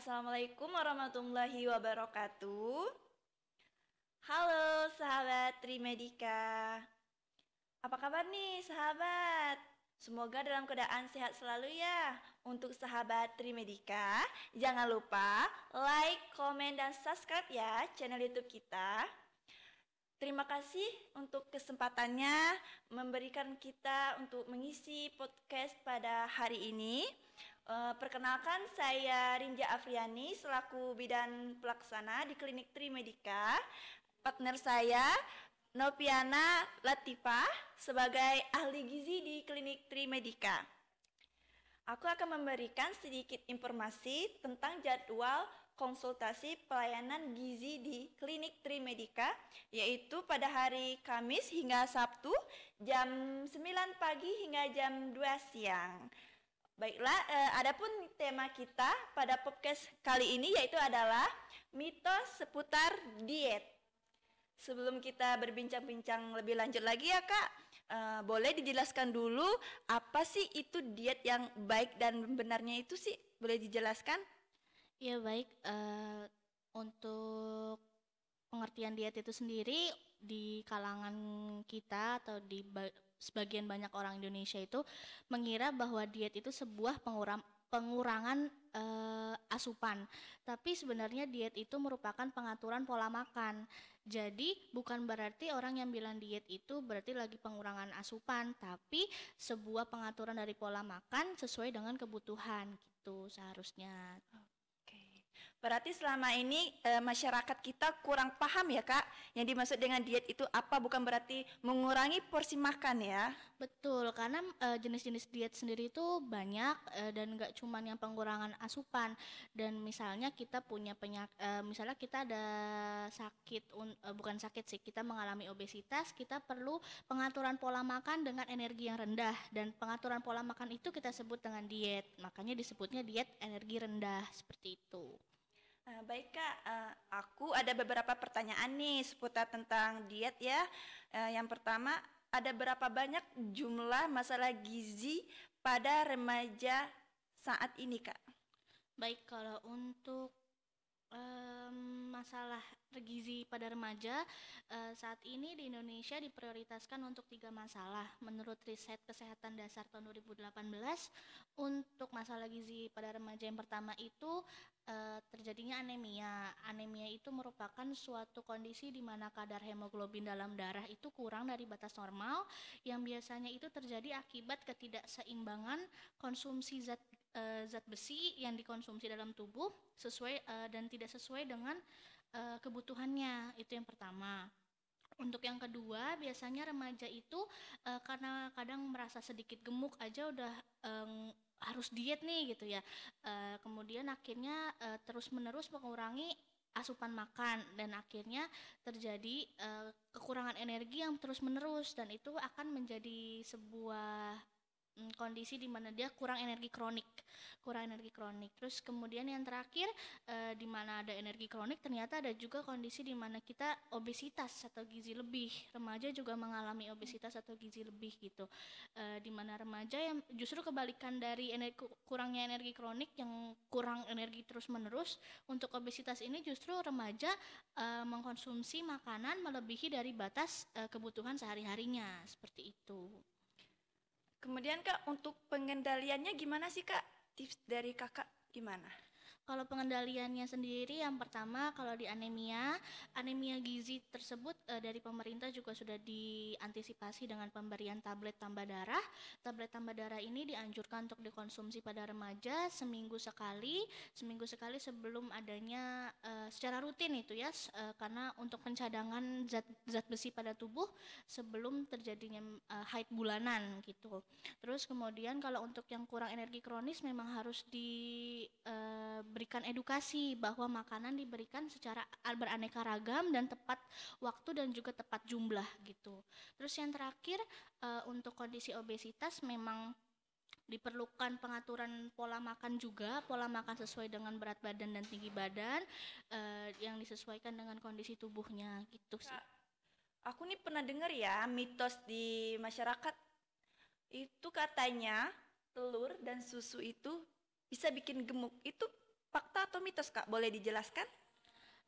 Assalamualaikum warahmatullahi wabarakatuh. Halo sahabat Trimedika. Apa kabar nih sahabat? Semoga dalam keadaan sehat selalu ya. Untuk sahabat Trimedika, jangan lupa like, komen, dan subscribe ya channel YouTube kita. Terima kasih untuk kesempatannya memberikan kita untuk mengisi podcast pada hari ini. Perkenalkan, saya Rinja Afriani selaku bidan pelaksana di Klinik Trimedika. Partner saya Nopiana Latifah sebagai ahli gizi di Klinik Trimedika. Aku akan memberikan sedikit informasi tentang jadwal konsultasi pelayanan gizi di Klinik Trimedika, yaitu pada hari Kamis hingga Sabtu jam 9 pagi hingga jam 2 siang. Baiklah, adapun tema kita pada podcast kali ini yaitu adalah mitos seputar diet. Sebelum kita berbincang-bincang lebih lanjut lagi ya Kak, boleh dijelaskan dulu apa sih itu diet yang baik dan benarnya itu sih? Boleh dijelaskan? Ya baik, untuk pengertian diet itu sendiri di kalangan kita atau di sebagian banyak orang Indonesia itu mengira bahwa diet itu sebuah pengurangan asupan. Tapi sebenarnya diet itu merupakan pengaturan pola makan. Jadi bukan berarti orang yang bilang diet itu berarti lagi pengurangan asupan, tapi sebuah pengaturan dari pola makan sesuai dengan kebutuhan gitu seharusnya. Berarti selama ini masyarakat kita kurang paham ya Kak, yang dimaksud dengan diet itu apa, bukan berarti mengurangi porsi makan ya? Betul, karena jenis-jenis diet sendiri itu banyak dan nggak cuma yang pengurangan asupan. Dan misalnya kita punya misalnya kita ada sakit, bukan sakit sih, kita mengalami obesitas, kita perlu pengaturan pola makan dengan energi yang rendah. Dan pengaturan pola makan itu kita sebut dengan diet, makanya disebutnya diet energi rendah, seperti itu. Baik Kak, aku ada beberapa pertanyaan nih seputar tentang diet ya. Yang pertama, ada berapa banyak jumlah masalah gizi pada remaja saat ini Kak? Baik, kalau untuk masalah gizi pada remaja saat ini di Indonesia diprioritaskan untuk 3 masalah. Menurut riset Kesehatan Dasar tahun 2018, untuk masalah gizi pada remaja yang pertama itu terjadinya anemia. Anemia itu merupakan suatu kondisi di mana kadar hemoglobin dalam darah itu kurang dari batas normal, yang biasanya itu terjadi akibat ketidakseimbangan konsumsi zat besi yang dikonsumsi dalam tubuh dan tidak sesuai dengan kebutuhannya. Itu yang pertama. Untuk yang kedua, biasanya remaja itu karena kadang merasa sedikit gemuk aja udah harus diet nih gitu ya. Kemudian akhirnya terus-menerus mengurangi asupan makan dan akhirnya terjadi kekurangan energi yang terus-menerus, dan itu akan menjadi sebuah kondisi di mana dia kurang energi kronik. Terus kemudian yang terakhir, di mana ada energi kronik, ternyata ada juga kondisi di mana kita obesitas atau gizi lebih. Remaja juga mengalami obesitas atau gizi lebih gitu. Di mana remaja yang justru kebalikan dari kurangnya energi kronik yang kurang energi terus-menerus, untuk obesitas ini justru remaja mengkonsumsi makanan melebihi dari batas kebutuhan sehari-harinya, seperti itu. Kemudian Kak, untuk pengendaliannya gimana sih Kak? Tips dari Kakak gimana? Kalau pengendaliannya sendiri, yang pertama kalau di anemia gizi tersebut dari pemerintah juga sudah diantisipasi dengan pemberian tablet tambah darah. Tablet tambah darah ini dianjurkan untuk dikonsumsi pada remaja seminggu sekali sebelum adanya secara rutin itu ya, karena untuk pencadangan zat besi pada tubuh sebelum terjadinya haid bulanan gitu. Terus kemudian kalau untuk yang kurang energi kronis memang harus berikan edukasi bahwa makanan diberikan secara beraneka ragam dan tepat waktu dan juga tepat jumlah gitu. Terus yang terakhir, untuk kondisi obesitas memang diperlukan pengaturan pola makan juga, pola makan sesuai dengan berat badan dan tinggi badan yang disesuaikan dengan kondisi tubuhnya gitu sih. Aku nih pernah dengar ya mitos di masyarakat itu katanya telur dan susu itu bisa bikin gemuk. Itu fakta atau mitos Kak? Boleh dijelaskan?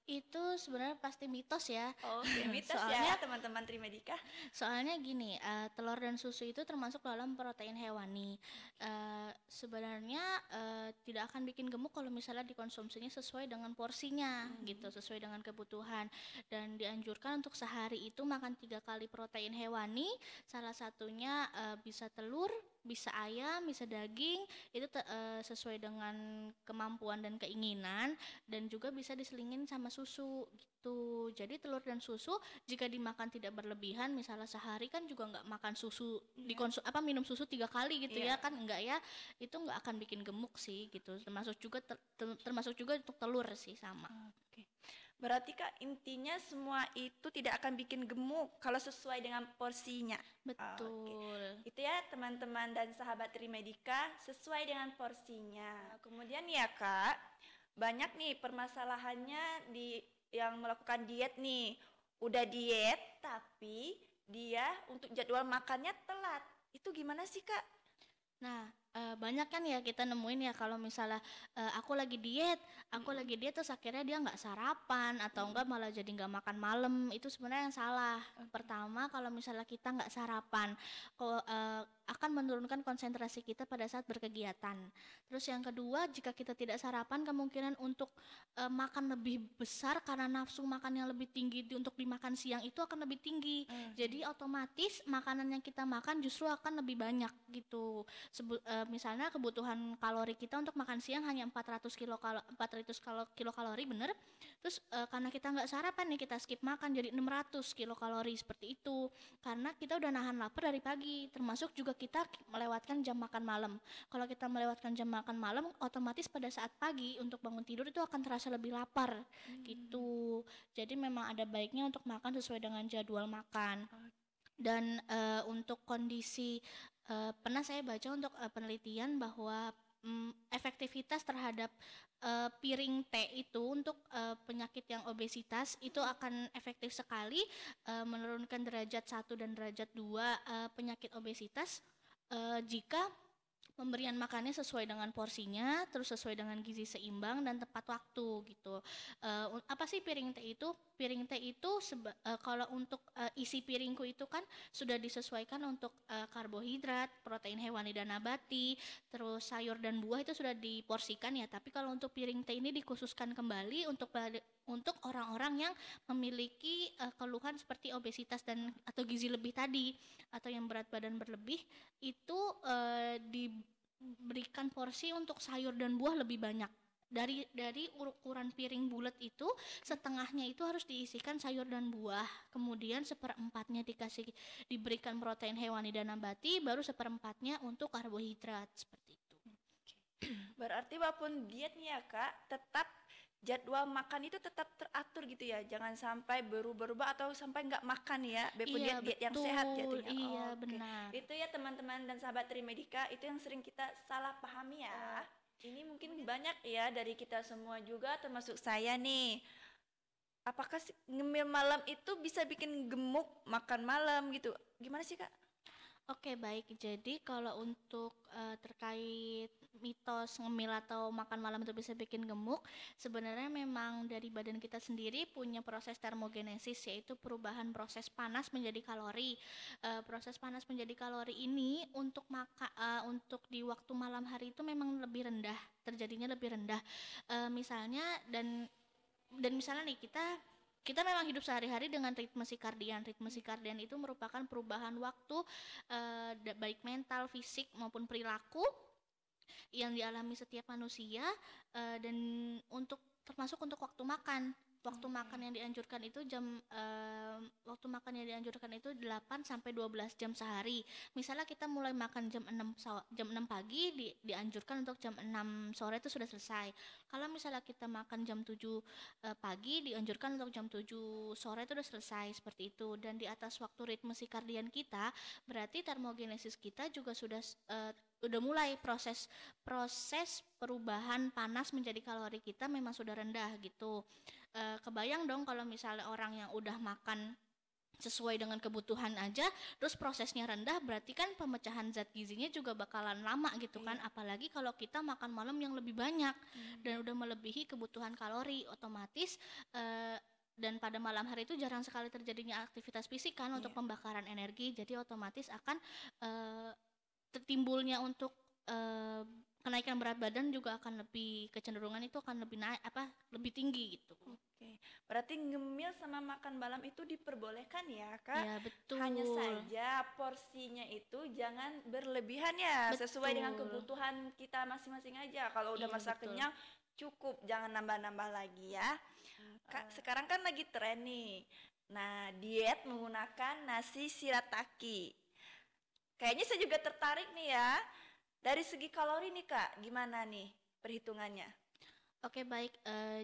Itu sebenarnya pasti mitos ya. Oke, mitos Soalnya ya teman-teman Trimedika. Soalnya gini, telur dan susu itu termasuk dalam protein hewani. Sebenarnya tidak akan bikin gemuk kalau misalnya dikonsumsinya sesuai dengan porsinya, gitu, sesuai dengan kebutuhan. Dan dianjurkan untuk sehari itu makan 3 kali protein hewani. Salah satunya bisa telur, bisa ayam, bisa daging. Itu sesuai dengan kemampuan dan keinginan. Dan juga bisa diselingin sama susu, gitu. Jadi telur dan susu jika dimakan tidak berlebihan, misalnya sehari kan juga nggak makan susu, minum susu 3 kali gitu ya kan, enggak ya, itu nggak akan bikin gemuk sih gitu. Termasuk juga untuk telur sih sama. Oke. Berarti Kak intinya semua itu tidak akan bikin gemuk kalau sesuai dengan porsinya. Betul. Itu ya teman-teman dan sahabat Trimedika, sesuai dengan porsinya. Kemudian ya Kak, banyak nih permasalahannya di yang melakukan diet nih. Udah diet tapi dia untuk jadwal makannya telat. Itu gimana sih Kak? Nah, banyak kan ya kita nemuin ya kalau misalnya aku lagi diet terus akhirnya dia nggak sarapan atau enggak malah jadi nggak makan malam. Itu sebenarnya yang salah. Pertama, kalau misalnya kita nggak sarapan akan menurunkan konsentrasi kita pada saat berkegiatan. Terus yang kedua, jika kita tidak sarapan, kemungkinan untuk makan lebih besar karena nafsu makan yang lebih tinggi untuk dimakan siang itu akan lebih tinggi. Jadi otomatis makanan yang kita makan justru akan lebih banyak gitu. Misalnya kebutuhan kalori kita untuk makan siang hanya 400 kilokalori, bener. Terus karena kita nggak sarapan nih, kita skip makan jadi 600 kilokalori seperti itu. Karena kita udah nahan lapar dari pagi, termasuk juga kita melewatkan jam makan malam. Kalau kita melewatkan jam makan malam, otomatis pada saat pagi untuk bangun tidur itu akan terasa lebih lapar gitu. Jadi memang ada baiknya untuk makan sesuai dengan jadwal makan. Dan untuk kondisi pernah saya baca untuk penelitian bahwa efektivitas terhadap piring teh itu untuk penyakit yang obesitas itu akan efektif sekali menurunkan derajat 1 dan derajat 2 penyakit obesitas jika pemberian makannya sesuai dengan porsinya, terus sesuai dengan gizi seimbang dan tepat waktu gitu. Apa sih piring teh itu? Piring teh itu kalau untuk isi piringku itu kan sudah disesuaikan untuk karbohidrat, protein hewani dan nabati, terus sayur dan buah itu sudah diporsikan ya. Tapi kalau untuk piring teh ini dikhususkan kembali untuk orang-orang yang memiliki keluhan seperti obesitas dan atau gizi lebih tadi, atau yang berat badan berlebih, itu diberikan porsi untuk sayur dan buah lebih banyak. Dari ukuran piring bulat itu, setengahnya itu harus diisikan sayur dan buah, kemudian 1/4-nya diberikan protein hewani dan nabati, baru 1/4-nya untuk karbohidrat, seperti itu. Berarti walaupun diet nih ya Kak, tetap jadwal makan itu tetap teratur gitu ya, jangan sampai berubah-ubah atau sampai nggak makan ya, bepun Iya, diet yang sehat betul. jatuhnya. Iya, Oke. benar. Itu ya teman-teman dan sahabat Trimedika, itu yang sering kita salah pahami ya. Ini mungkin banyak ya dari kita semua juga, termasuk saya nih. Apakah ngemil malam itu bisa bikin gemuk makan malam gitu? Gimana sih Kak? Oke, baik. Jadi kalau untuk terkait mitos ngemil atau makan malam itu bisa bikin gemuk, sebenarnya memang dari badan kita sendiri punya proses termogenesis, yaitu perubahan proses panas menjadi kalori. Proses panas menjadi kalori ini untuk untuk di waktu malam hari itu memang lebih rendah, terjadinya lebih rendah. Misalnya misalnya nih kita memang hidup sehari-hari dengan ritme sirkadian. Ritme sirkadian itu merupakan perubahan waktu baik mental, fisik maupun perilaku yang dialami setiap manusia dan termasuk untuk waktu makan. Waktu makan yang dianjurkan itu 8 sampai 12 jam sehari. Misalnya kita mulai makan jam 6 pagi, dianjurkan untuk jam 6 sore itu sudah selesai. Kalau misalnya kita makan jam 7 pagi, dianjurkan untuk jam 7 sore itu sudah selesai, seperti itu. Dan di atas waktu ritme sirkadian kita, berarti termogenesis kita juga sudah mulai proses perubahan panas menjadi kalori kita memang sudah rendah gitu. Kebayang dong kalau misalnya orang yang udah makan sesuai dengan kebutuhan aja, terus prosesnya rendah, berarti kan pemecahan zat gizinya juga bakalan lama gitu kan. Apalagi kalau kita makan malam yang lebih banyak dan udah melebihi kebutuhan kalori, otomatis dan pada malam hari itu jarang sekali terjadinya aktivitas fisik kan untuk pembakaran energi, jadi otomatis akan tertimbulnya untuk kenaikan berat badan juga akan lebih, kecenderungan itu akan lebih naik lebih tinggi gitu. Oke, berarti ngemil sama makan malam itu diperbolehkan ya Kak? Ya betul. Hanya saja porsinya itu jangan berlebihan ya, sesuai dengan kebutuhan kita masing-masing aja. Kalau udah masa kenyang cukup, jangan nambah-nambah lagi ya. Kak, sekarang kan lagi tren nih. Nah, diet menggunakan nasi shirataki. Kayaknya saya juga tertarik nih ya. Dari segi kalori nih Kak, gimana nih perhitungannya? Oke baik,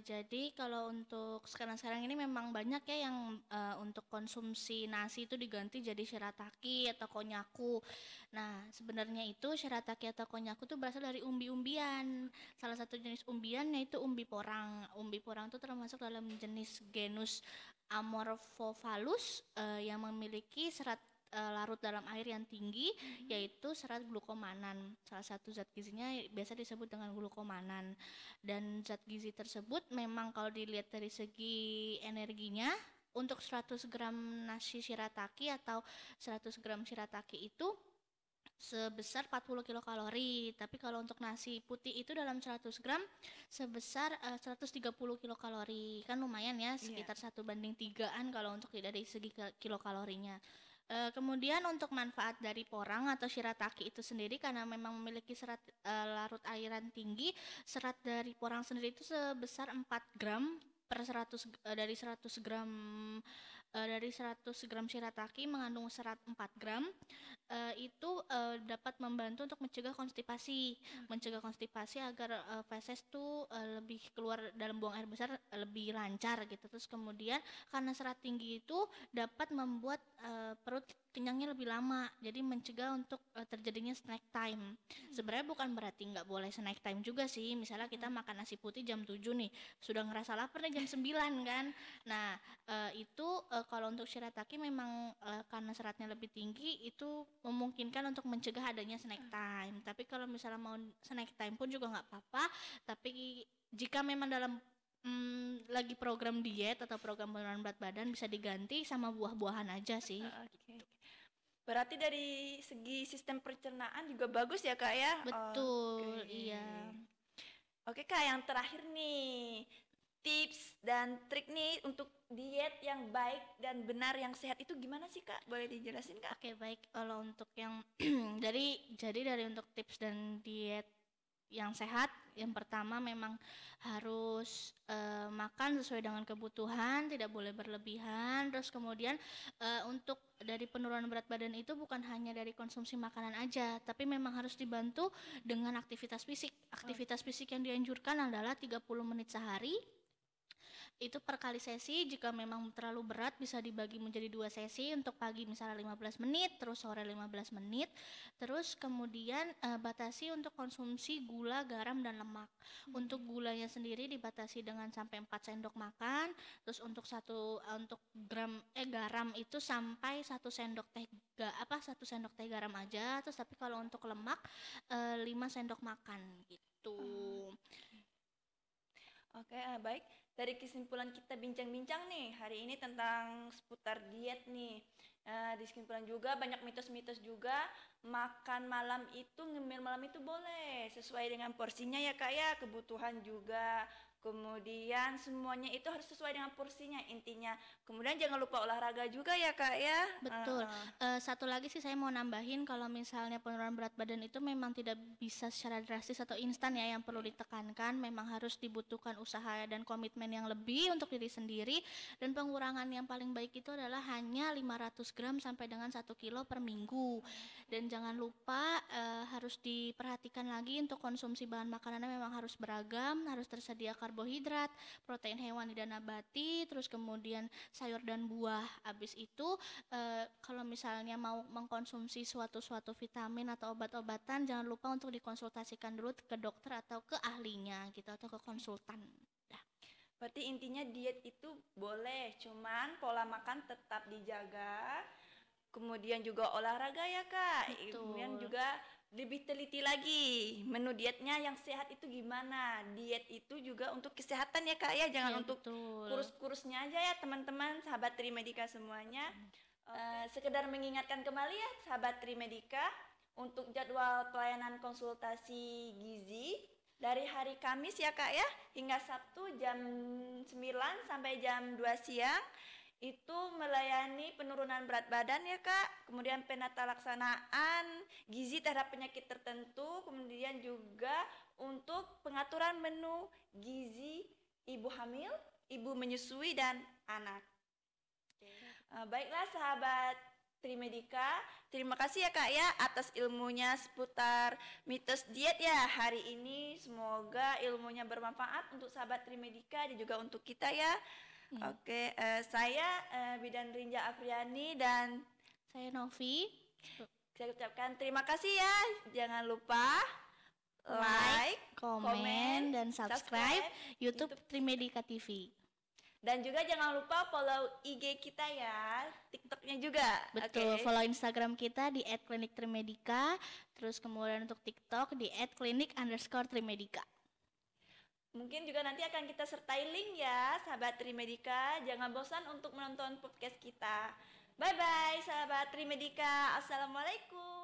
jadi kalau untuk sekarang-sekarang ini memang banyak ya yang untuk konsumsi nasi itu diganti jadi shirataki atau konnyaku. Nah sebenarnya itu shirataki atau konnyaku itu berasal dari umbi-umbian. Salah satu jenis umbian yaitu umbi porang. Umbi porang itu termasuk dalam jenis genus Amorphophallus yang memiliki serat larut dalam air yang tinggi, yaitu serat glukomanan. Salah satu zat gizinya biasa disebut dengan glukomanan. Dan zat gizi tersebut memang kalau dilihat dari segi energinya, untuk 100 gram nasi shirataki atau 100 gram shirataki itu sebesar 40 kilokalori. Tapi kalau untuk nasi putih itu dalam 100 gram sebesar 130 kilokalori. Kan lumayan ya, sekitar 1:3-an kalau untuk dari segi kilokalorinya. Kemudian untuk manfaat dari porang atau shirataki itu sendiri, karena memang memiliki serat larut airan tinggi, serat dari porang sendiri itu sebesar 4 gram per 100 dari 100 gram dari 100 gram shirataki mengandung serat 4 gram. Itu dapat membantu untuk mencegah konstipasi agar feses tuh lebih keluar dalam buang air besar lebih lancar gitu. Terus kemudian karena serat tinggi itu dapat membuat perut kenyangnya lebih lama, jadi mencegah untuk terjadinya snack time. Sebenarnya bukan berarti nggak boleh snack time juga sih. Misalnya kita makan nasi putih jam 7 nih, sudah ngerasa lapar nih jam 9 kan. Nah itu kalau untuk shirataki memang karena seratnya lebih tinggi, itu memungkinkan untuk mencegah adanya snack time. Tapi kalau misalnya mau snack time pun juga nggak apa-apa. Tapi jika memang dalam lagi program diet atau program penurunan berat badan, bisa diganti sama buah-buahan aja sih. Oke. Berarti dari segi sistem pencernaan juga bagus ya Kak ya? Betul, iya. Oke Kak, yang terakhir nih, tips dan trik nih untuk diet yang baik dan benar yang sehat itu gimana sih Kak? Boleh dijelasin Kak? Oke baik, kalau untuk yang jadi dari untuk tips dan diet yang sehat, yang pertama memang harus makan sesuai dengan kebutuhan, tidak boleh berlebihan. Terus kemudian untuk dari penurunan berat badan itu bukan hanya dari konsumsi makanan aja, tapi memang harus dibantu dengan aktivitas fisik. Aktivitas fisik yang dianjurkan adalah 30 menit sehari. Itu per kali sesi. Jika memang terlalu berat bisa dibagi menjadi 2 sesi, untuk pagi misalnya 15 menit, terus sore 15 menit. Terus kemudian batasi untuk konsumsi gula, garam, dan lemak. Untuk gulanya sendiri dibatasi dengan sampai 4 sendok makan. Terus untuk garam itu sampai 1 sendok teh 1 sendok teh garam aja. Terus tapi kalau untuk lemak 5 sendok makan gitu. Oke, baik. Dari kesimpulan kita bincang-bincang nih hari ini tentang seputar diet nih. Di kesimpulan juga banyak mitos-mitos juga. Makan malam itu, ngemil malam itu boleh sesuai dengan porsinya ya Kak ya, kebutuhan juga. Kemudian semuanya itu harus sesuai dengan porsinya intinya. Kemudian jangan lupa olahraga juga ya Kak ya. Betul. Satu lagi sih saya mau nambahin, kalau misalnya penurunan berat badan itu memang tidak bisa secara drastis atau instan ya, yang perlu ditekankan memang harus dibutuhkan usaha dan komitmen yang lebih untuk diri sendiri, dan pengurangan yang paling baik itu adalah hanya 500 gram sampai dengan 1 kilo per minggu. Dan jangan lupa harus diperhatikan lagi untuk konsumsi bahan makanannya memang harus beragam, harus tersedia karbohidrat, protein hewani dan nabati, terus kemudian sayur dan buah. Habis itu kalau misalnya mau mengkonsumsi suatu vitamin atau obat-obatan, jangan lupa untuk dikonsultasikan dulu ke dokter atau ke ahlinya gitu, atau ke konsultan. Berarti intinya diet itu boleh, cuman pola makan tetap dijaga. Kemudian juga olahraga ya Kak. Kemudian Betul. juga lebih teliti lagi menu dietnya yang sehat itu gimana. Diet itu juga untuk kesehatan ya Kak ya, jangan Ya, untuk betul. kurus-kurusnya aja ya teman-teman, sahabat Trimedika semuanya. Sekedar mengingatkan kembali ya sahabat Trimedika, untuk jadwal pelayanan konsultasi gizi dari hari Kamis ya Kak ya, hingga Sabtu jam 9 sampai jam 2 siang itu melayani penurunan berat badan ya Kak, kemudian penata laksanaan gizi terhadap penyakit tertentu, kemudian juga untuk pengaturan menu gizi ibu hamil, ibu menyusui dan anak. Baiklah sahabat Trimedika, terima kasih ya Kak ya atas ilmunya seputar mitos diet ya hari ini. Semoga ilmunya bermanfaat untuk sahabat Trimedika dan juga untuk kita ya. Ya. Oke, saya Bidan Rinja Afriani dan Saya Novi. saya ucapkan terima kasih ya. Jangan lupa like, komen, dan subscribe YouTube Trimedika TV. Dan juga jangan lupa follow IG kita ya, TikToknya juga. Betul, Oke. follow Instagram kita di @klinik_trimedika, terus kemudian untuk TikTok di @klinik_trimedika. Mungkin juga nanti akan kita sertai link ya, sahabat Trimedika. Jangan bosan untuk menonton podcast kita. Bye-bye, sahabat Trimedika. Assalamualaikum.